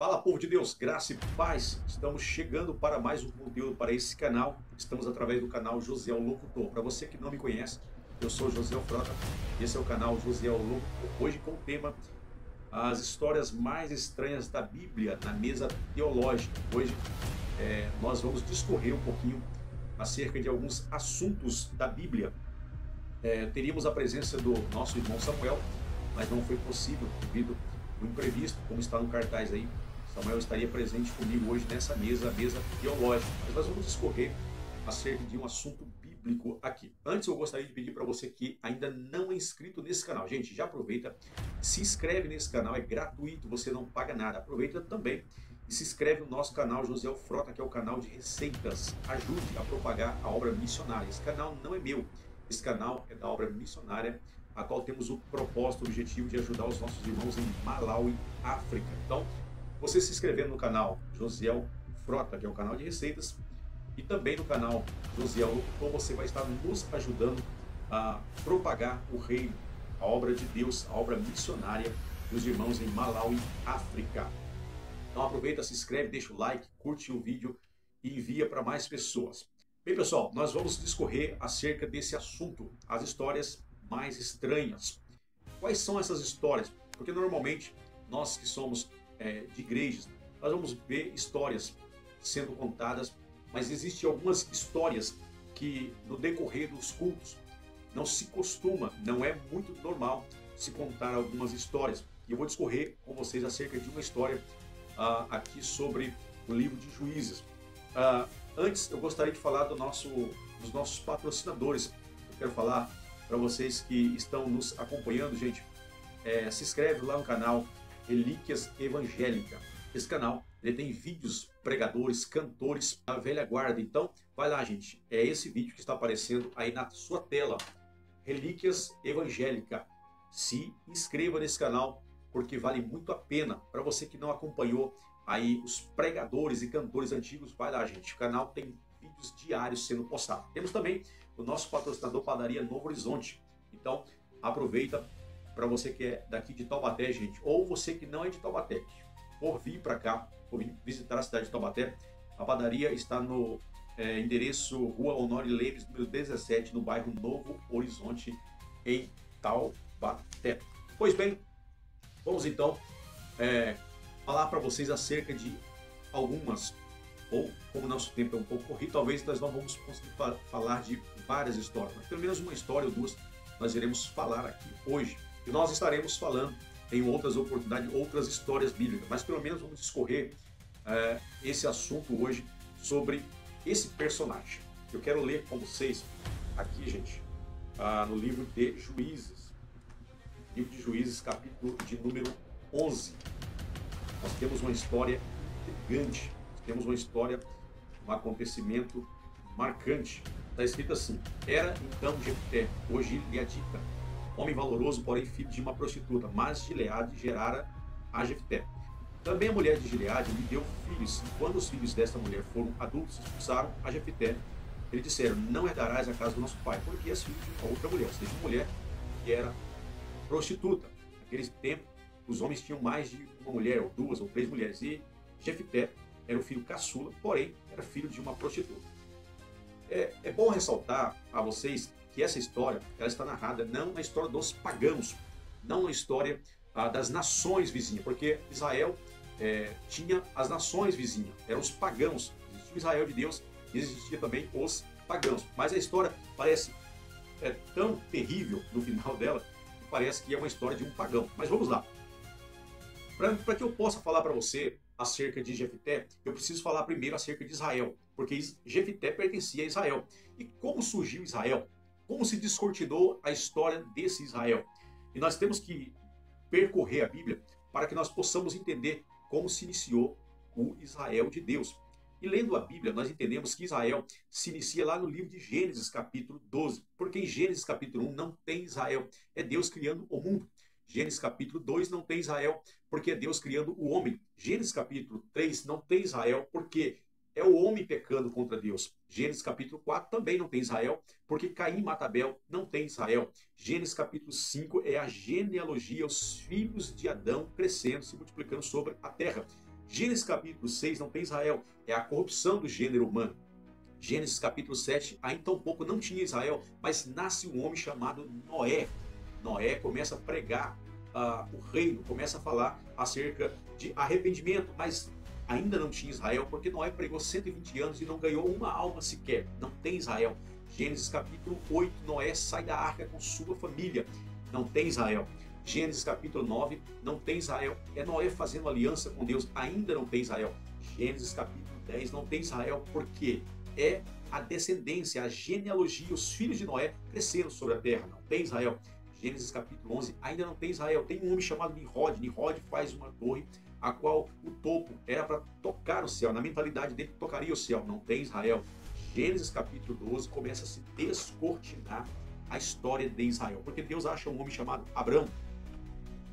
Fala, povo de Deus, graça e paz. Estamos chegando para mais um conteúdo para esse canal. Estamos através do canal Josiel Locutor. Para você que não me conhece, eu sou Josiel Frota. Esse é o canal Josiel Locutor. Hoje com o tema as histórias mais estranhas da Bíblia na mesa teológica. Hoje nós vamos discorrer um pouquinho acerca de alguns assuntos da Bíblia. Teríamos a presença do nosso irmão Samuel, mas não foi possível devido ao imprevisto, como está no cartaz aí. Samuel estaria presente comigo hoje nessa mesa, a mesa teológica. Mas nós vamos discorrer acerca de um assunto bíblico aqui. Antes eu gostaria de pedir para você que ainda não é inscrito nesse canal. Gente, já aproveita, se inscreve nesse canal, é gratuito, você não paga nada. Aproveita também e se inscreve no nosso canal Josiel Frota, que é o canal de receitas. Ajude a propagar a obra missionária. Esse canal não é meu, esse canal é da obra missionária, a qual temos o propósito, o objetivo de ajudar os nossos irmãos em Malawi, África. Então, você se inscrevendo no canal Josiel Frota, que é o canal de receitas, e também no canal Josiel Locutor, você vai estar nos ajudando a propagar o reino, a obra de Deus, a obra missionária dos irmãos em Malawi, África. Então aproveita, se inscreve, deixa o like, curte o vídeo e envia para mais pessoas. Bem, pessoal, nós vamos discorrer acerca desse assunto, as histórias mais estranhas. Quais são essas histórias? Porque normalmente nós que somos de igrejas, nós vamos ver histórias sendo contadas, mas existem algumas histórias que no decorrer dos cultos não se costuma, não é muito normal se contar algumas histórias. E eu vou discorrer com vocês acerca de uma história aqui sobre o livro de Juízes. Antes eu gostaria de falar dos nossos patrocinadores. Eu quero falar para vocês que estão nos acompanhando, gente, se inscreve lá no canal Relíquias Evangélica. Esse canal ele tem vídeos, pregadores, cantores da velha guarda. Então, vai lá, gente. É esse vídeo que está aparecendo aí na sua tela. Relíquias Evangélica. Se inscreva nesse canal, porque vale muito a pena. Para você que não acompanhou aí os pregadores e cantores antigos, vai lá, gente. O canal tem vídeos diários sendo postados. Temos também o nosso patrocinador Padaria Novo Horizonte. Então, aproveita para você que é daqui de Taubaté, gente, ou você que não é de Taubaté, por vir para cá, por vir visitar a cidade de Taubaté, a padaria está no endereço Rua Honório Leves, número 17, no bairro Novo Horizonte, em Taubaté. Pois bem, vamos então falar para vocês acerca de algumas, ou como o nosso tempo é um pouco corrido, talvez nós não vamos conseguir falar de várias histórias, mas pelo menos uma história ou duas nós iremos falar aqui hoje. E nós estaremos falando em outras oportunidades, outras histórias bíblicas, mas pelo menos vamos discorrer esse assunto hoje sobre esse personagem. Eu quero ler com vocês aqui, gente, no livro de Juízes. Livro de Juízes, capítulo de número 11. Nós temos uma história gigante, temos uma história, um acontecimento marcante. Está escrito assim: era então Jefté, o gileadita, homem valoroso, porém filho de uma prostituta, mas Gileade gerara a Jefté. Também a mulher de Gileade lhe deu filhos, e quando os filhos desta mulher foram adultos, expulsaram a Jefté. Eles disseram: não herdarás a casa do nosso pai, porque és filho de uma outra mulher, ou seja, uma mulher que era prostituta. Naquele tempo, os homens tinham mais de uma mulher, ou duas, ou três mulheres, e Jefté era o filho caçula, porém era filho de uma prostituta. É bom ressaltar a vocês que essa história ela está narrada não na história dos pagãos, não na história das nações vizinhas, porque Israel tinha as nações vizinhas, eram os pagãos. Existia o Israel de Deus e existia também os pagãos. Mas a história parece tão terrível no final dela, que parece que é uma história de um pagão. Mas vamos lá. Para que eu possa falar para você acerca de Jefté, eu preciso falar primeiro acerca de Israel, porque Jefté pertencia a Israel. E como surgiu Israel? Como se descortinou a história desse Israel? E nós temos que percorrer a Bíblia para que nós possamos entender como se iniciou o Israel de Deus. E lendo a Bíblia, nós entendemos que Israel se inicia lá no livro de Gênesis, capítulo 12, porque em Gênesis, capítulo 1, não tem Israel, é Deus criando o mundo. Gênesis capítulo 2 não tem Israel, porque é Deus criando o homem. Gênesis capítulo 3 não tem Israel, porque é o homem pecando contra Deus. Gênesis capítulo 4 também não tem Israel, porque Caim mata Abel, não tem Israel. Gênesis capítulo 5 é a genealogia, os filhos de Adão crescendo, se multiplicando sobre a terra. Gênesis capítulo 6 não tem Israel, é a corrupção do gênero humano. Gênesis capítulo 7, ainda tampouco não tinha Israel, mas nasce um homem chamado Noé. Noé começa a pregar o reino, começa a falar acerca de arrependimento, mas ainda não tinha Israel, porque Noé pregou 120 anos e não ganhou uma alma sequer, não tem Israel. Gênesis capítulo 8, Noé sai da arca com sua família, não tem Israel. Gênesis capítulo 9, não tem Israel, é Noé fazendo aliança com Deus, ainda não tem Israel. Gênesis capítulo 10, não tem Israel, porque é a descendência, a genealogia, os filhos de Noé cresceram sobre a terra, não tem Israel. Gênesis capítulo 11, ainda não tem Israel, tem um homem chamado Nimrod. Nimrod faz uma torre, a qual o topo era para tocar o céu, na mentalidade dele tocaria o céu, não tem Israel. Gênesis capítulo 12 começa a se descortinar a história de Israel, porque Deus acha um homem chamado Abrão,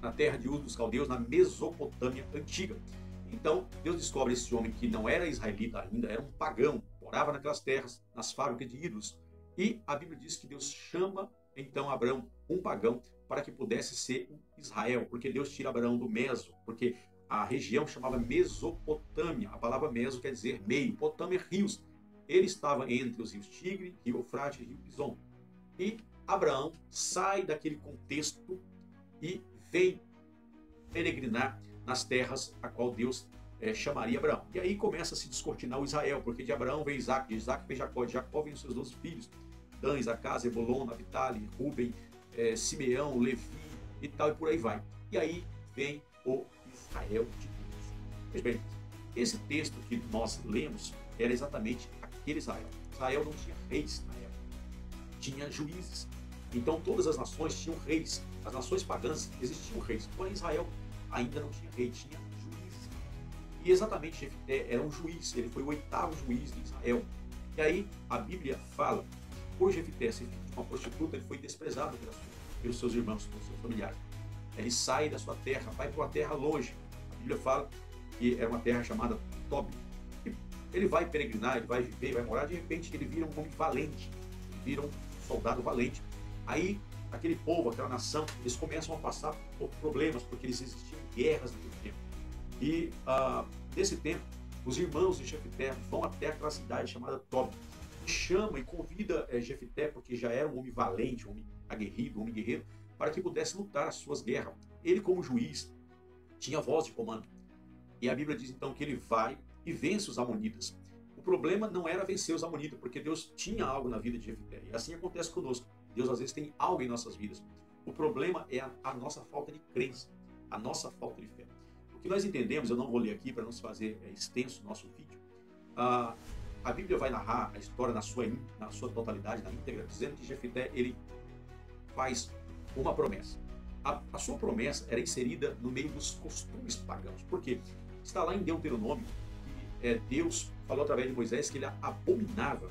na terra de Ur dos Caldeus, na Mesopotâmia antiga. Então, Deus descobre esse homem que não era israelita ainda, era um pagão, morava naquelas terras, nas fábricas de ídolos. E a Bíblia diz que Deus chama, então, Abrão, um pagão, para que pudesse ser Israel, porque Deus tira Abrão do Meso, porque a região chamava Mesopotâmia. A palavra Meso quer dizer meio, Potâmia, rios. Ele estava entre os rios Tigre, rio Eufrates e rio Pison. E Abraão sai daquele contexto e vem peregrinar nas terras a qual Deus chamaria Abraão. E aí começa a se descortinar o Israel, porque de Abraão vem Isaac, de Isaac vem Jacó, de Jacó vem os seus 12 filhos, Dan, Isacar, Zebulon, Naphtali, Ruben, Simeão, Levi e tal, e por aí vai. E aí vem o Israel de Deus. Pois bem, esse texto que nós lemos era exatamente aquele Israel. Israel não tinha reis na época, tinha juízes. Então todas as nações tinham reis. As nações pagãs existiam reis, porém Israel ainda não tinha rei, tinha juízes. E exatamente Jefté era um juiz, ele foi o 8º juiz de Israel. E aí a Bíblia fala que por Jefté ser filho de uma prostituta, ele foi desprezado pelos seus irmãos, pelos seus familiares. Ele sai da sua terra, vai para uma terra longe. A Bíblia fala que era uma terra chamada Tob. Ele vai peregrinar, ele vai viver, vai morar, de repente ele vira um homem valente, ele vira um soldado valente. Aí aquele povo, aquela nação, eles começam a passar por problemas, porque eles existiam guerras naquele tempo. E nesse tempo, os irmãos de Jefté vão até aquela cidade chamada Tob, e chama e convida Jefté, porque já era um homem valente, um homem aguerrido, um homem guerreiro, para que pudesse lutar as suas guerras. Ele, como juiz, tinha voz de comando. E a Bíblia diz então que ele vai e vence os amonitas. O problema não era vencer os amonitas, porque Deus tinha algo na vida de Jefté. E assim acontece conosco. Deus às vezes tem algo em nossas vidas. O problema é a nossa falta de crença, a nossa falta de fé. O que nós entendemos, eu não vou ler aqui para não se fazer extenso o nosso vídeo, a Bíblia vai narrar a história na sua totalidade, na íntegra, dizendo que Jefté, ele faz uma promessa. A sua promessa era inserida no meio dos costumes pagãos. Por quê? Está lá em Deuteronômio que Deus falou através de Moisés que ele abominava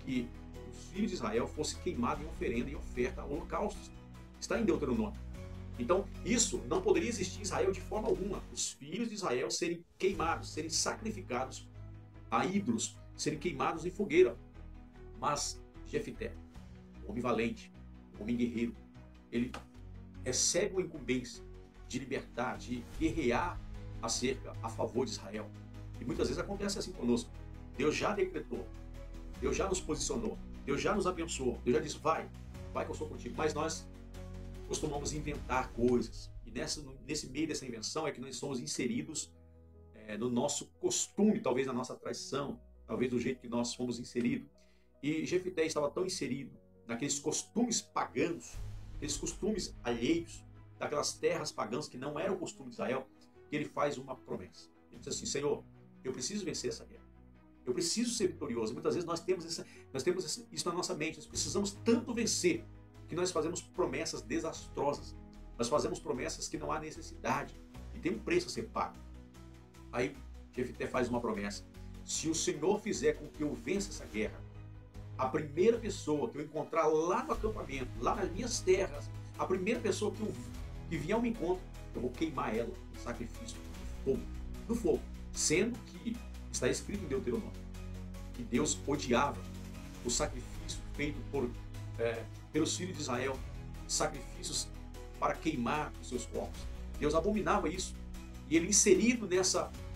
que os filhos de Israel fossem queimados em oferenda e oferta a holocaustos. Está em Deuteronômio. Então, isso não poderia existir em Israel de forma alguma. Os filhos de Israel serem queimados, serem sacrificados a ídolos, serem queimados em fogueira. Mas Jefté, um homem valente, um homem guerreiro, ele recebe uma incumbência de libertar, de guerrear a favor de Israel. E muitas vezes acontece assim conosco. Deus já decretou, Deus já nos posicionou, Deus já nos abençoou, Deus já disse, vai que eu sou contigo. Mas nós costumamos inventar coisas. E nesse meio dessa invenção é que nós somos inseridos no nosso costume, talvez na nossa traição, talvez do jeito que nós fomos inseridos. E Jefté estava tão inserido naqueles costumes pagãos, aqueles costumes alheios, daquelas terras pagãs que não eram o costume de Israel, que ele faz uma promessa. Ele diz assim, Senhor, eu preciso vencer essa guerra. Eu preciso ser vitorioso. Muitas vezes nós temos isso na nossa mente. Nós precisamos tanto vencer que nós fazemos promessas desastrosas. Nós fazemos promessas que não há necessidade. E tem um preço a ser pago. Aí Jefté faz uma promessa. Se o Senhor fizer com que eu vença essa guerra, a primeira pessoa que eu encontrar lá no acampamento, lá nas minhas terras, a primeira pessoa que vier ao meu encontro, eu vou queimar ela em sacrifício do fogo. Sendo que está escrito em Deuteronômio que Deus odiava o sacrifício feito pelos filhos de Israel, sacrifícios para queimar os seus corpos. Deus abominava isso. E ele inserido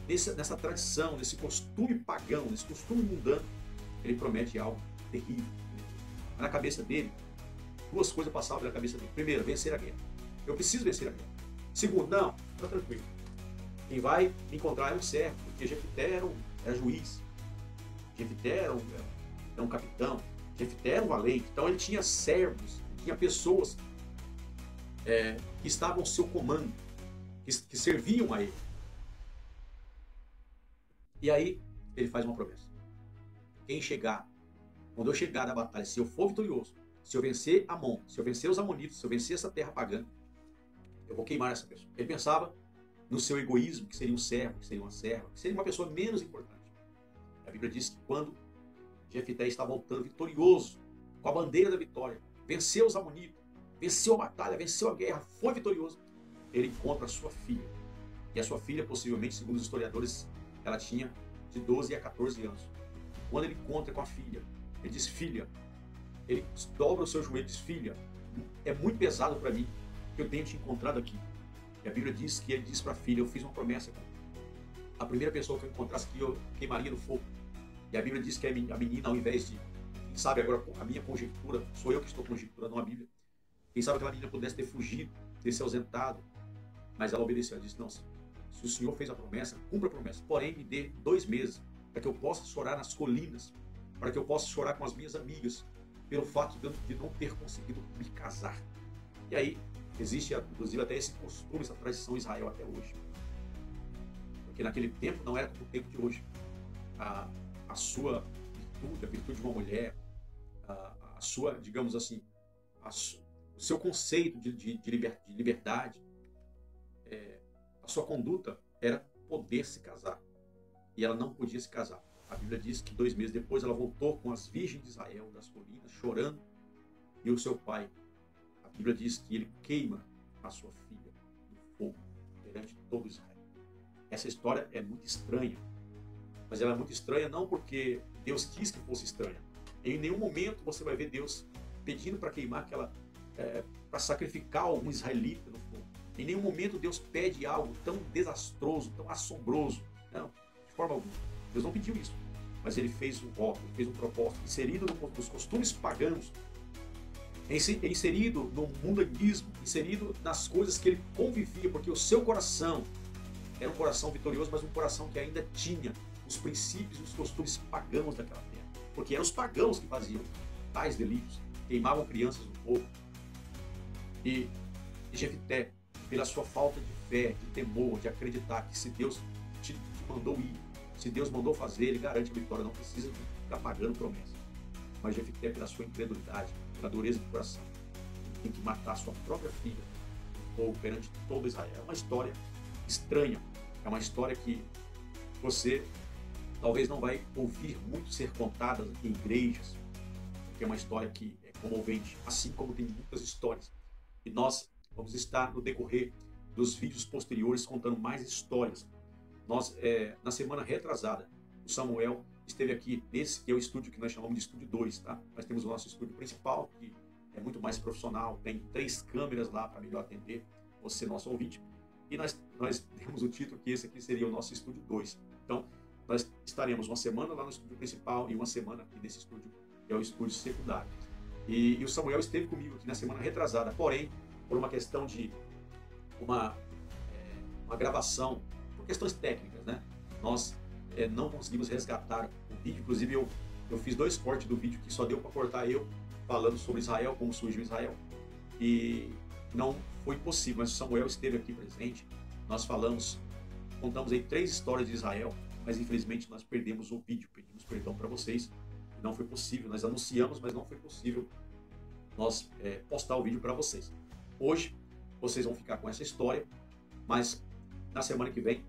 nessa tradição, nesse costume pagão, nesse costume mundano, ele promete algo terrível. Na cabeça dele, duas coisas passavam pela cabeça dele. Primeiro, vencer a guerra. Eu preciso vencer a guerra. Segundo, não, está tranquilo. Quem vai me encontrar é um servo, porque Jefité era juiz. Jefité era um capitão. Jefité era um valente. Então ele tinha servos, tinha pessoas que estavam ao seu comando, que serviam a ele. E aí ele faz uma promessa. Quando eu chegar na batalha, se eu for vitorioso, se eu vencer Amon, se eu vencer os amonitas, se eu vencer essa terra pagã, eu vou queimar essa pessoa. Ele pensava no seu egoísmo, que seria um servo, que seria uma serva, que seria uma pessoa menos importante. A Bíblia diz que quando Jefité está voltando vitorioso, com a bandeira da vitória, venceu os amonitas, venceu a batalha, venceu a guerra, foi vitorioso, ele encontra a sua filha. E a sua filha, possivelmente, segundo os historiadores, ela tinha de 12 a 14 anos. Quando ele encontra com a filha, ele diz, filha, ele dobra o seu joelho e diz, filha, é muito pesado para mim que eu tenho te encontrado aqui. E a Bíblia diz que ele diz para a filha, eu fiz uma promessa, cara. A primeira pessoa que eu encontrasse aqui, eu queimaria no fogo. E a Bíblia diz que a menina, ao invés de, quem sabe agora a minha conjectura, sou eu que estou conjecturando a Bíblia, quem sabe aquela menina pudesse ter fugido, ter se ausentado, mas ela obedeceu, ela disse, não, se o Senhor fez a promessa, cumpra a promessa, porém me dê 2 meses, para que eu possa chorar nas colinas, para que eu possa chorar com as minhas amigas, pelo fato de não ter conseguido me casar. E aí, existe inclusive até esse costume, essa tradição em Israel até hoje. Porque naquele tempo não era como o tempo de hoje. A sua virtude, a virtude de uma mulher, a sua, digamos assim, o seu conceito de liberdade, a sua conduta era poder se casar. E ela não podia se casar. A Bíblia diz que 2 meses depois ela voltou com as virgens de Israel das colinas, chorando, e o seu pai, a Bíblia diz que ele queima a sua filha no fogo perante todo Israel. Essa história é muito estranha, mas ela é muito estranha não porque Deus quis que fosse estranha. Em nenhum momento você vai ver Deus pedindo para queimar para sacrificar algum israelita no fogo. Em nenhum momento Deus pede algo tão desastroso, tão assombroso. Não, de forma alguma. Deus não pediu isso. Mas ele fez um voto, ele fez um propósito, inserido nos costumes pagãos, inserido no mundanismo, inserido nas coisas que ele convivia, porque o seu coração era um coração vitorioso, mas um coração que ainda tinha os princípios e os costumes pagãos daquela terra. Porque eram os pagãos que faziam tais delitos, queimavam crianças no fogo. E Jefité, pela sua falta de fé, de temor, de acreditar que se Deus te mandou ir, se Deus mandou fazer, ele garante a vitória, não precisa ficar pagando promessa. Mas Jefité, pela sua incredulidade, pela dureza do coração, tem que matar a sua própria filha ou perante todo Israel. É uma história estranha, é uma história que você talvez não vai ouvir muito ser contada em igrejas, porque é uma história que é comovente, assim como tem muitas histórias. E nós vamos estar no decorrer dos vídeos posteriores contando mais histórias. Nós, na semana retrasada, o Samuel esteve aqui nesse que é o estúdio que nós chamamos de estúdio 2, tá? Nós temos o nosso estúdio principal, que é muito mais profissional, tem 3 câmeras lá para melhor atender você, nosso ouvinte. E nós temos o título que esse aqui seria o nosso estúdio 2. Então, nós estaremos uma semana lá no estúdio principal e uma semana aqui nesse estúdio, que é o estúdio secundário. E o Samuel esteve comigo aqui na semana retrasada, porém, por uma questão de uma gravação, por questões técnicas, né? Nós não conseguimos resgatar o vídeo. Inclusive, eu fiz 2 cortes do vídeo que só deu para cortar eu falando sobre Israel, como surgiu Israel. E não foi possível, mas o Samuel esteve aqui presente. Nós contamos aí 3 histórias de Israel, mas infelizmente nós perdemos o vídeo, pedimos perdão para vocês. Não foi possível, nós anunciamos, mas não foi possível nós postar o vídeo para vocês. Hoje, vocês vão ficar com essa história, mas na semana que vem,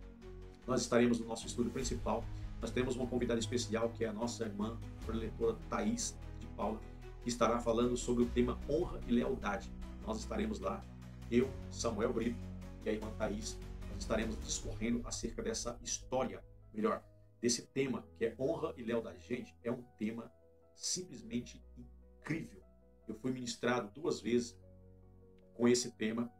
nós estaremos no nosso estúdio principal. Nós temos uma convidada especial, que é a nossa irmã, preletora Thaís de Paula, que estará falando sobre o tema honra e lealdade. Nós estaremos lá, eu, Samuel Brito e a irmã Thaís, nós estaremos discorrendo acerca dessa história, melhor, desse tema, que é honra e lealdade. Gente, é um tema simplesmente incrível. Eu fui ministrado 2 vezes com esse tema,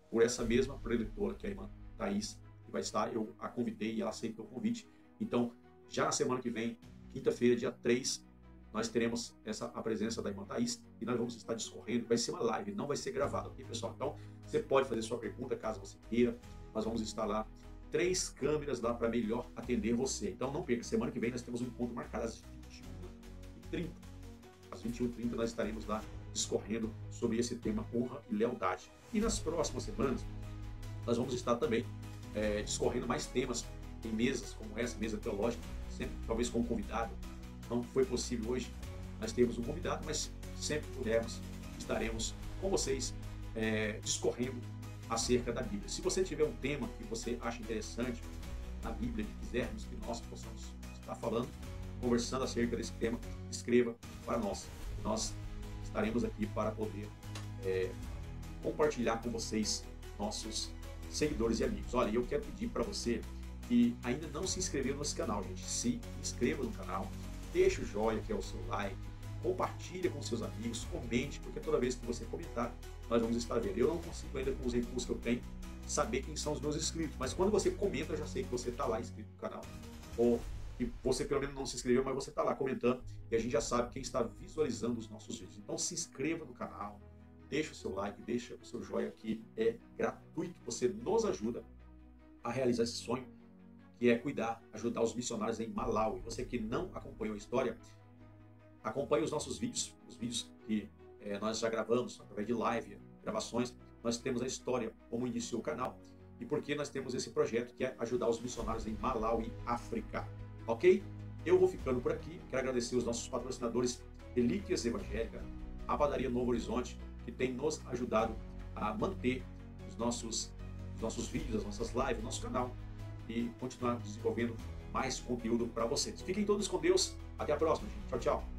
por essa mesma preletora, que é a irmã Thaís, que vai estar, eu a convidei e ela aceitou o convite. Então, já na semana que vem, quinta-feira, dia 3, nós teremos a presença da irmã Thaís e nós vamos estar discorrendo. Vai ser uma live, não vai ser gravada, ok, pessoal? Então, você pode fazer sua pergunta caso você queira. Nós vamos instalar 3 câmeras lá para melhor atender você. Então, não perca, semana que vem nós temos um encontro marcado às 21h30. Às 21h30 nós estaremos lá discorrendo sobre esse tema honra e lealdade. E nas próximas semanas, nós vamos estar também discorrendo mais temas em mesas como essa, mesa teológica, sempre talvez com um convidado. Não foi possível hoje nós termos um convidado, mas sempre que pudermos, estaremos com vocês discorrendo acerca da Bíblia. Se você tiver um tema que você acha interessante na Bíblia, que quisermos que nós possamos estar falando, conversando acerca desse tema, escreva para nós. Nós estaremos aqui para poder compartilhar com vocês, nossos seguidores e amigos. Olha, eu quero pedir para você que ainda não se inscreveu nesse canal, gente, se inscreva no canal, deixe o joinha, que é o seu like, compartilhe com seus amigos, comente, porque toda vez que você comentar, nós vamos estar vendo. Eu não consigo ainda, com os recursos que eu tenho, saber quem são os meus inscritos, mas quando você comenta, eu já sei que você está lá inscrito no canal, ou que você pelo menos não se inscreveu, mas você está lá comentando, e a gente já sabe quem está visualizando os nossos vídeos. Então se inscreva no canal, deixa o seu like, deixa o seu joinha, que é gratuito, você nos ajuda a realizar esse sonho, que é ajudar os missionários em Malawi. Você que não acompanhou a história, acompanhe os nossos vídeos, os vídeos que nós já gravamos através de live, gravações. Nós temos a história, como iniciou o canal e por que nós temos esse projeto, que é ajudar os missionários em Malawi, África. Ok? Eu vou ficando por aqui. Quero agradecer os nossos patrocinadores Relíquias Evangélica, a Padaria Novo Horizonte, que tem nos ajudado a manter os nossos vídeos, as nossas lives, nosso canal, e continuar desenvolvendo mais conteúdo para vocês. Fiquem todos com Deus. Até a próxima, gente. Tchau, tchau.